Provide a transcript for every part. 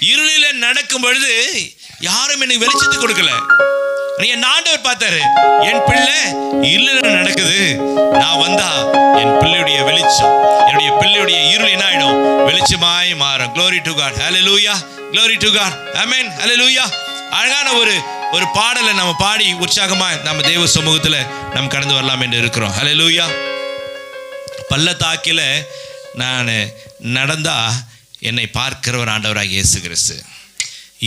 இருளில் நடக்கும் பொழுது யாரும் எனக்கு வெளிச்சத்தை கொடுக்கல. என் ஆண்டவர் பார்த்தாரு, என் பிள்ளை இருளில் நடக்குது, நான் வந்தா என் பிள்ளையுடைய வெளிச்சம், என்னுடைய பிள்ளையுடைய இருள் என்ன ஆயிடும், வெளிச்சமாய் மாறும். Glory to God, hallelujah, glory to God, amen, hallelujah. அழகான ஒரு பாடலை நம்ம பாடி உற்சாகமா நம்ம தேவ சமூகத்துல நம்ம கடந்து வரலாம் என்று இருக்கிறோம். ஹல்லேலூயா. பள்ளத்தாக்கில நான் நடந்தா என்னை பார்க்கிறவர் ஆண்டவராக இயேசு கிறிஸ்து.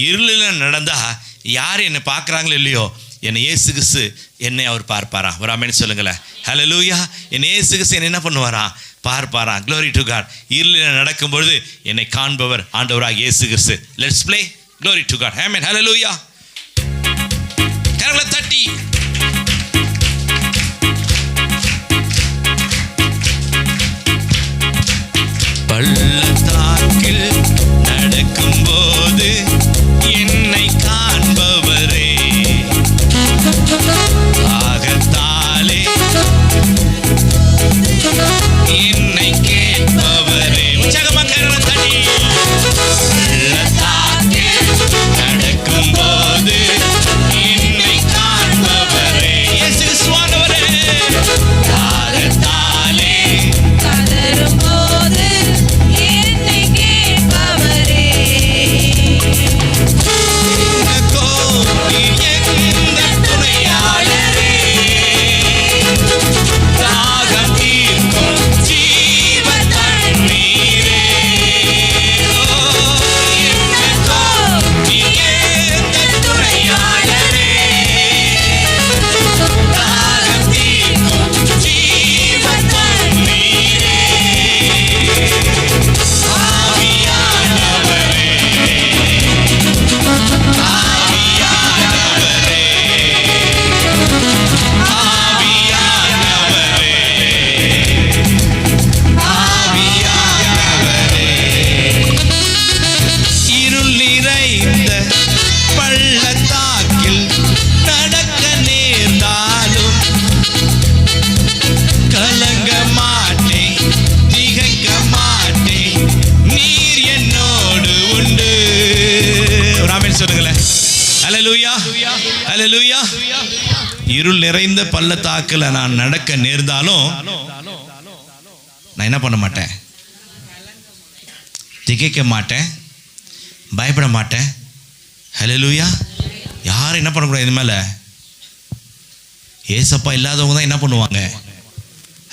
இருளில் நடந்தா யார் என்னை பார்க்குறாங்களோ இல்லையோ, என்னை இயேசு கிறிஸ்து என்னை அவர் பார்ப்பாரா? ஒரு ஆமென் சொல்லுங்களேன். ஹல்லேலூயா. என் இயேசு கிறிஸ்து என்ன பண்ணுவாரா? பார்ப்பாரா? Glory to God. இருளில் நடக்கும்பொழுது என்னை காண்பவர் ஆண்டவராக இயேசு கிறிஸ்து. Let's play. Glory to God, amen, hallelujah. கரங்களை தட்டி பள்ளத்தாக்கில் நடக்கும்போது என்னை காண்பவரே, தாகத்தாலே என்னை கேட்பவரே. உற்சாகமாக கரங்களை தட்டி பள்ளத்தாக்கில் நடக்கும்போது என்னை காண்பவரே, இயேசு கிறிஸ்துவானவரே, தாகத்தாலே கதறும்போது என்னை கேட்பவரே, எனக்கோ எந்த துணையாளரே, தாகம் தீர்க்கும் ஜீவ தண்ணீரே, எனக்கோ எந்த துணையாளரே, தாகம் தீர்க்கும் ஜீவ தண்ணீரே, ஆவியானவரே, ஆவியானவரே, ஆவியானவரே, இருள் நிறைந்த பள்ளத்தாக்கில் நடக்க நேர்ந்தாலும் கலங்க மாட்டேன், திகைக்க மாட்டேன், நீர் என்னோடு உண்டு. ஒரு ஆமென் சொல்லுங்களேன். ஹல்லேலூயா, ஹல்லேலூயா. இருள் நிறைந்த பள்ளத்தாக்குல நான் நடக்க நேர்ந்தாலும் நான் என்ன பண்ண மாட்டேன், திகைக்க மாட்டேன், பயப்பட மாட்டேன். ஹல்லேலூயா. யாரும் என்ன பண்ணக்கூடாது இது மேலே? ஏசப்பா இல்லாதவங்க தான் என்ன பண்ணுவாங்க?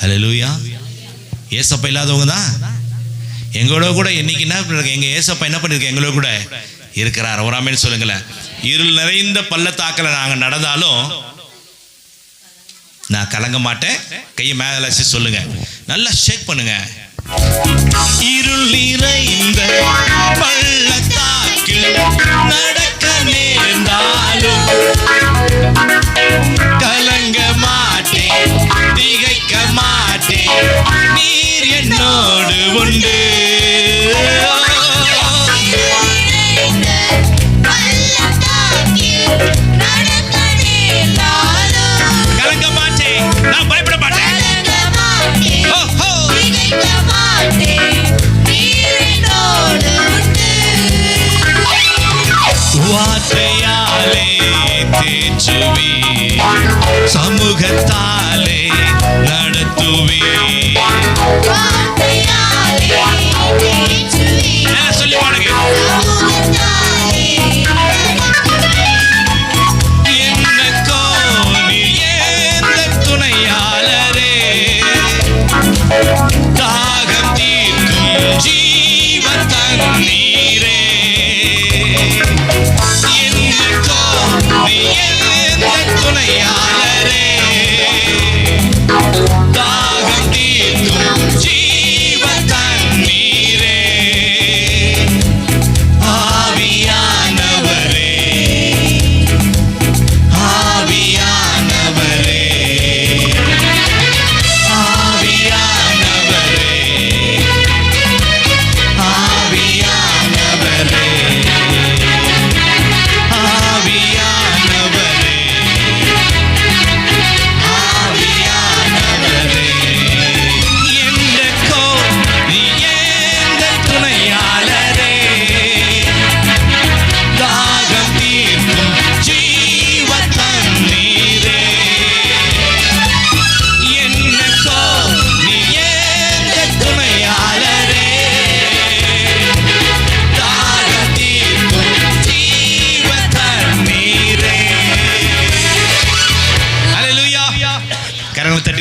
ஹல்லேலூயா. ஏசப்பா இல்லாதவங்க தான் எங்களோட கூட இன்னைக்கு என்ன பண்ணிருக்க, எங்க ஏசப்பா என்ன பண்ணிருக்க, எங்களோட கூட இருக்கிறார். ஒரு ஆமென் சொல்லுங்களேன். இருள் நிறைந்த பள்ளத்தாக்கில் நாங்கள் நடந்தாலும் நான் கலங்க மாட்டேன். கையை மேல வச்சு சொல்லுங்க, நல்லா ஷேக் பண்ணுங்க. இருள் நிறைந்த பள்ளத்தாக்கில் நடக்க நேர்ந்தாலும் கலங்க மாட்டேன், திகைக்க மாட்டேன், நீர் என்னோடு உண்டு. பள்ளத்தாக்கில் நடக்க நேர்ந்தாலும் கலங்க மாட்டேன், நான் பயப்பட மாட்டேன். கலங்க மாட்டேன், திகைக்க மாட்டேன், நீர் என்னோடு உண்டு. வார்த்தையாலே தேற்றுவே, சமூகத்தாலே நடத்துவே. வார்த்தையாலே தேற்றுவே, சொல்லி பாருங்க. சமூகத்தாலே நடத்துவே. என்னக்கோ நீர் எந்த துணையாளரே, தாகம் தீர்க்கும் ஜீவ தண்ணீரே, என்னக்கோ நீர் எந்த துணையாளரே, தாகம் தீர்க்கும் ஜீவ தண்ணீரே, ஆவியானவரே, ஆவியானவரே, ஆவியானவரே, ஆவியானவரே, ஆவியானவரே,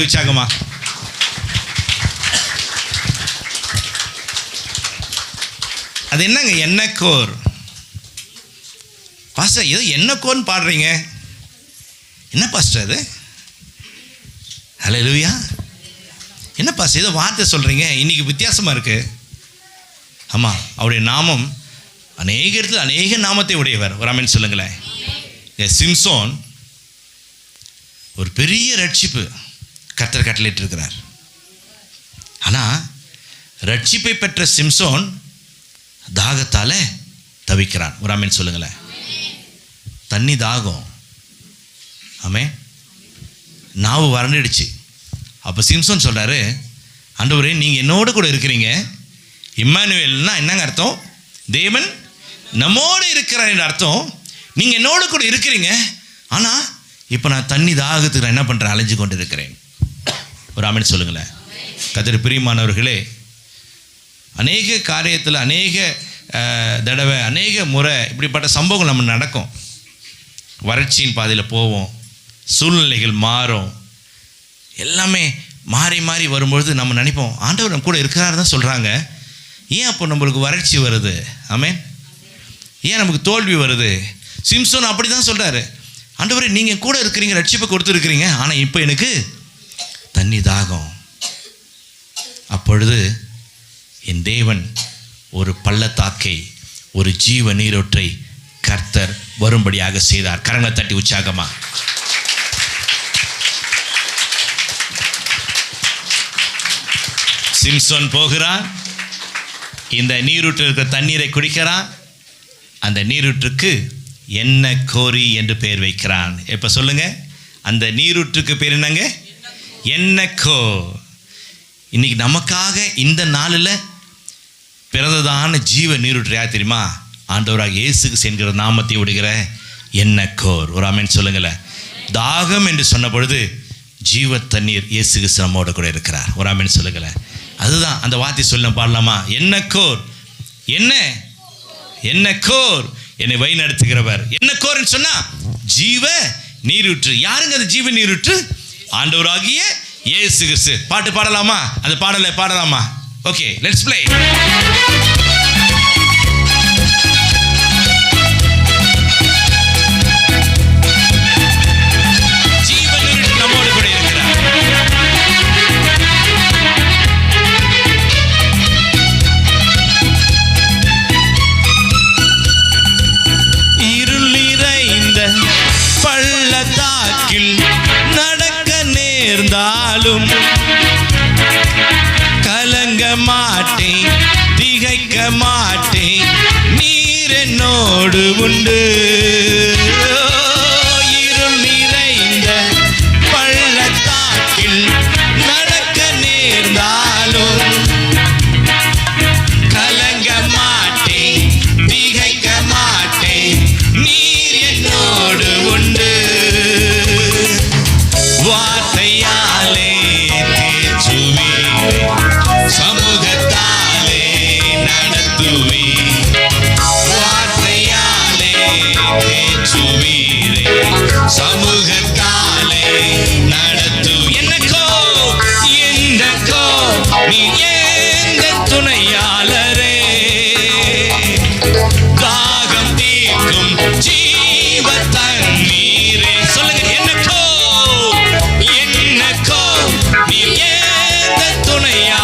தட்டி உற்சாகமா. அது என்னங்க எண்ணக்கோர்? பாஸ்டர் ஏதோ எண்ணக்கோர்னு பாடுறீங்க, என்ன பாஸ்டர் அது? ஹல்லேலூயா. என்ன பாஸ்டர் ஏதோ வார்த்தை சொல்கிறீங்க, இன்னைக்கு வித்தியாசமாக இருக்கு. ஆமாம், அவருடைய நாமம் அநேக இடத்துல அநேக நாமத்தை உடையவர். ஒரு ஆமென் சொல்லுங்களேன். சிம்சோன் ஒரு பெரிய ரட்சிப்பு கர்த்தர் கட்டளையிட்டு இருக்கிறார். ஆனால் ரட்சிப்பை பெற்ற சிம்சோன் தாகத்தால் தவிக்கிறான். ஒரு ஆமென் சொல்லுங்களேன். தண்ணி தாகம், ஆமே, நாவு வறண்டுடுச்சு. அப்போ சிம்சோன் சொல்கிறாரு, ஆண்டவரே நீங்கள் என்னோடு கூட இருக்கிறீங்க. இம்மானுவேல்னா என்னங்க அர்த்தம்? தேவன் நம்மோடு இருக்கிறார் என்ற அர்த்தம். நீங்கள் என்னோடு கூட இருக்கிறீங்க, ஆனால் இப்போ நான் தண்ணி தாகத்துக்கு நான் என்ன பண்ணுறேன்? அலைஞ்சு கொண்டு இருக்கிறேன். ஒரு ஆமென் சொல்லுங்களேன். கர்த்தர் பிரியமானவர்களே, அநேக காரியத்தில் அநேக தடவை அநேக முறை இப்படிப்பட்ட சம்பவங்கள் நம்ம நடக்கும். வறட்சியின் பாதையில் போவோம், சூழ்நிலைகள் மாறும், எல்லாமே மாறி மாறி வரும்பொழுது நம்ம நினைப்போம் ஆண்டவர் நம்ம கூட இருக்கிறாரு தான் சொல்கிறாங்க, ஏன் அப்போ நம்மளுக்கு வறட்சி வருது? ஆமென். ஏன் நமக்கு தோல்வி வருது? சிம்சோன் அப்படி தான் சொல்கிறாரு, ஆண்டவரே நீங்கள் கூட இருக்கிறீங்க, ரட்சிப்பை கொடுத்துருக்கிறீங்க, ஆனால் இப்போ எனக்கு தண்ணி தாகம். அப்பொழுது என் தேவன் ஒரு பள்ளத்தாக்கை, ஒரு ஜீவ நீரூற்றை கர்த்தர் வரும்படியாக செய்தார். கரங்களை தட்டி உற்சாகமா. சிம்சோன் போகிறான், இந்த நீரூற்றில் இருக்கிற தண்ணீரை குடிக்கிறான். அந்த நீரூற்றுக்கு என்ன கோரி என்று பெயர் வைக்கிறான். இப்போ சொல்லுங்க, அந்த நீரூற்றுக்கு பேர் என்னங்க? என்னக்கோ. இன்னைக்கு நமக்காக இந்த நாளில் பிறந்ததான ஜீவ நீரூற்று யார் தெரியுமா? ஆண்டவராக இயேசுக்கு சென்கிற நாமத்தை விடுகிற என்னக்கோர். ஒரு ஆமென் சொல்லுங்களேன். தாகம் என்று சொன்ன பொழுது ஜீவ தண்ணீர் இயேசுக்கு நம்மோட கூட இருக்கிறார். ஒரு ஆமென் சொல்லுங்களேன். அதுதான் அந்த வார்த்தை சொல்ல பாடலாமா? என்னக்கோர், என்ன என்னக்கோர், என்னை வழி நடத்துகிறவர். என்னக்கோர்ன்னு சொன்னா ஜீவ நீரூற்று. யாருங்க அது ஜீவ நீரூற்று? ஆண்டவராகிய இயேசு கிறிஸ்து. பாட்டு பாடலாமா? அந்த பாடலை பாடலாமா? Okay, let's play. கலங்க மாட்டேன், திகைக்க மாட்டேன், நீர் என்னோடு உண்டு. இருள் நிறைந்த பள்ளத்தாக்கில் நடக்க நேர்ந்தாலும் கலங்க மாட்டேன், திகைக்க மாட்டேன், நீர் என்னோடு உண்டு. வார்த்தையாலே சமூகத்தாலே நடத்துவே, வார்த்தையாலே தேற்றுவீரே, சமூகத்தாலே நடத்து. என்னக்கோ என்னக்கோ நீ எந்த துணையாளரே, தாகம் தீர்க்கும் ஜீவ தண்ணீரே. சொல்லுங்க, என்னக்கோ என்னக்கோ நீ எந்த துணையா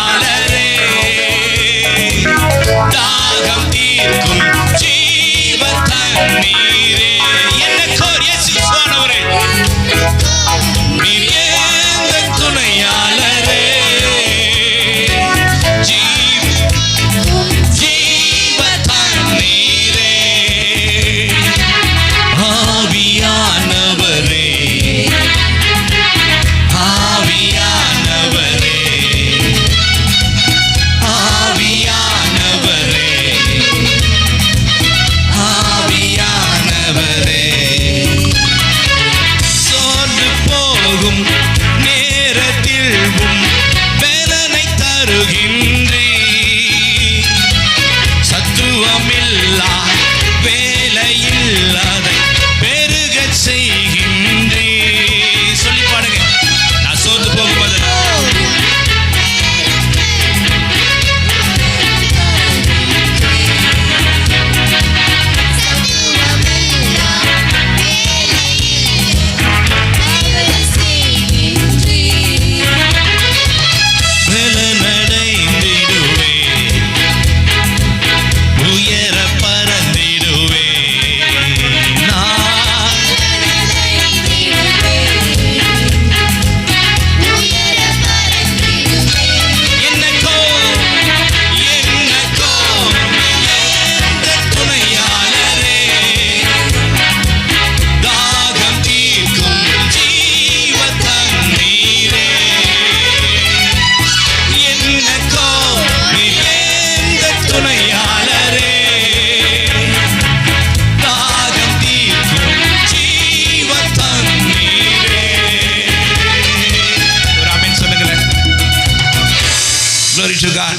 Glory to God.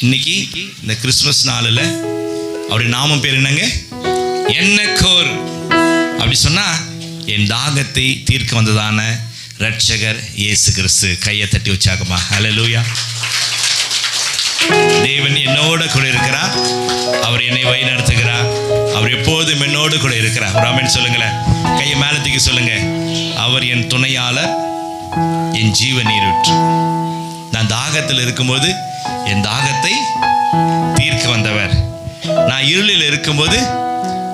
இன்னைக்கு இந்த கிறிஸ்மஸ் நாளில் அவருடைய நாமம் பேர் என்னங்க? என்னக்கோர். அப்படி சொன்னா என் தாகத்தை தீர்க்க வந்ததான ரட்சகர் இயேசு கிறிஸ்து. கையை தட்டி வச்சாகமா. ஹல்லேலூயா. தேவன் என்னோட கூட இருக்கிறார். அவர் என்னை வழி நடத்துகிறார். அவர் எப்போதும் என்னோடு கூட இருக்கிறார். ஆமென் சொல்லுங்களேன். கையை மேலே தூக்கி சொல்லுங்க. அவர் என் துணையாளர், என் ஜீவ நீரூற்று. நான் தாகத்தில் இருக்கும்போது என் தாகத்தை தீர்க்க வந்தவர். நான் இருளில் இருக்கும்போது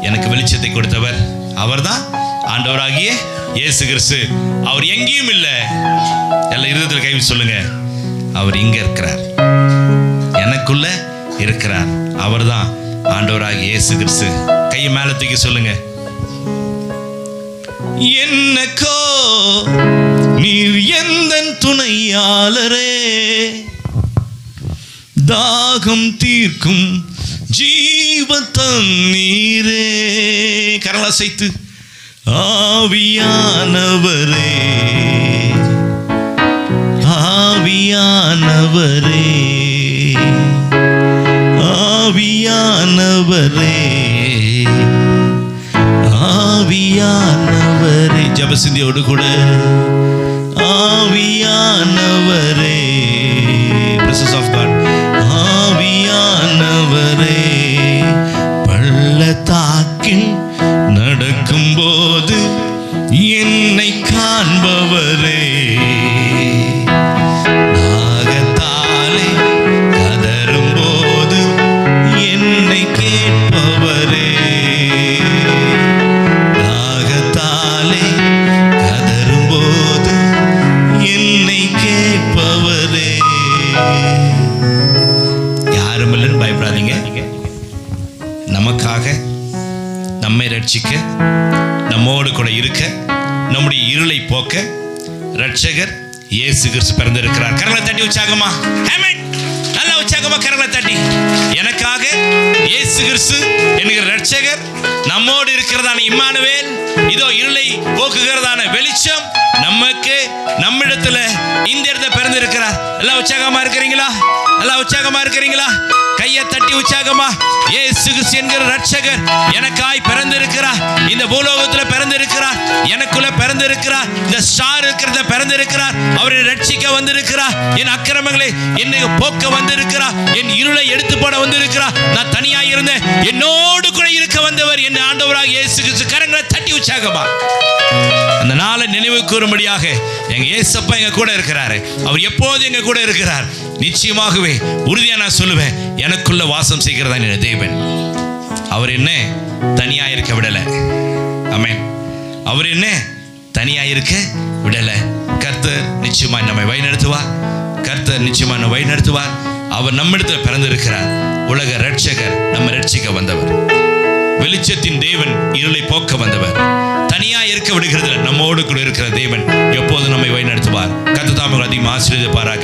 எனக்கு வெளிச்சத்தை கொடுத்தவர் அவர்தான் ஆண்டவராகிய இயேசு கிறிஸ்து. அவர் எங்கேயும் இல்லை. எல்லாம் இருதயத்தில் கை சொல்லுங்க. அவர் இங்க இருக்கிறார், எனக்குள்ள இருக்கிறார். அவர்தான் ஆண்டவராகிய இயேசு கிறிஸ்து. கையை மேல தூக்கி சொல்லுங்க. என்னக்கோ நீர் எந்தன் துணையாளரே, தாகம் தீர்க்கும் ஜீவ தண்ணீரே. கரங்களை அசைத்து ஆவியானவரே, ஆவியானவரே, ஆவியானவரே, ஆவியானவரே. ஜபசிந்தியோடு கூட ஆவியானவரே, பிரசன்ஸ் ஆஃப் காட். ஆவியானவரே, பள்ளத்தாக்கில் நடக்கும்போது என்னை காண்பவரே, நாகத்தாலே கதறும்போது என்னை கேட்பவரே, நாகத்தாலே கதறும்போது என்னை கேட்பவரே. யாரும் இல்லைன்னு பயப்படாதீங்க. நமக்காக நம்மை ரட்சிக்க, நம்மோடு கூட இருக்க, நம்முடைய இருளை போக்க ரட்சகர் இயேசு கிறிஸ்து பிறந்திருக்கிறார். கரங்களை தட்டி உற்சாகமா. ஆமென். நல்லா உற்சாகமா கரங்களை தட்டி. எனக்காக இயேசு கிறிஸ்து என்கிற ரட்சகர் நம்மோடு இருக்கிறதான இம்மானுவேல், இதோ இருளை போக்குகிறதான வெளிச்சம் நமக்கு நம்மிடத்துல இந்த இடத்துல பிறந்திருக்கிறார். எல்லாம் உற்சாகமா இருக்கிறீங்களா? எல்லாம் உற்சாகமா இருக்கிறீங்களா? கையை தட்டி உற்சாகமா. இயேசு கிறிஸ்து என்கிற ரட்சகர் எனக்காய் பிறந்திருக்கிறார். இந்த பூலோகத்தில் பிறந்திருக்கிறார், எனக்குள்ள பிறந்திருக்கிறார். இந்த ஸ்டார் இருக்கிறத பிறந்திருக்கிறார். அவரை ரட்சிக்க வந்திருக்கிறார். என் அக்கிரமங்களை என்னை போக்க வந்திருக்கிறார். என் இருளை எடுத்து போட வந்திருக்கிறார். நான் தனியாக இருந்தேன், என்னோடு கூட இருக்க வந்தவர் என் ஆண்டவராக இயேசு கிறிஸ்து. கரங்களை தட்டி உற்சாகமா. அந்த நாளை நினைவு கூறும்படியாக எங்க இயேசப்பா எங்க கூட இருக்கிறாரு. அவர் எப்போது எங்க கூட இருக்கிறார். நிச்சயமாகவே உறுதியா நான் சொல்லுவேன், எனக்குள்ள வாசம் செய்கிறதா என் தேவன். அவர் என்ன தனியா இருக்க விடல. ஆமென். அவர் என்ன தனியா இருக்க விடல. கர்த்தர் நிச்சயமா நம்மை வழிநடத்துவார். கர்த்தர் நிச்சயமா நம்மை வழிநடத்துவார். அவர் நம்மிடத்தில் பிறந்திருக்கிறார். உலக ரட்சகர், நம்ம ரட்சிக்க வந்தவர். வெளிச்சத்தின் தேவன், இருளை போக்க வந்தவர். தனியா இருக்க விடுகிறது, நம்மோடு கூட இருக்கிற தேவன் எப்போது நம்மை வழிநடத்துவார். கர்த்தர் தாமே அதிகமாக ஆசீர்வதிப்பாராக.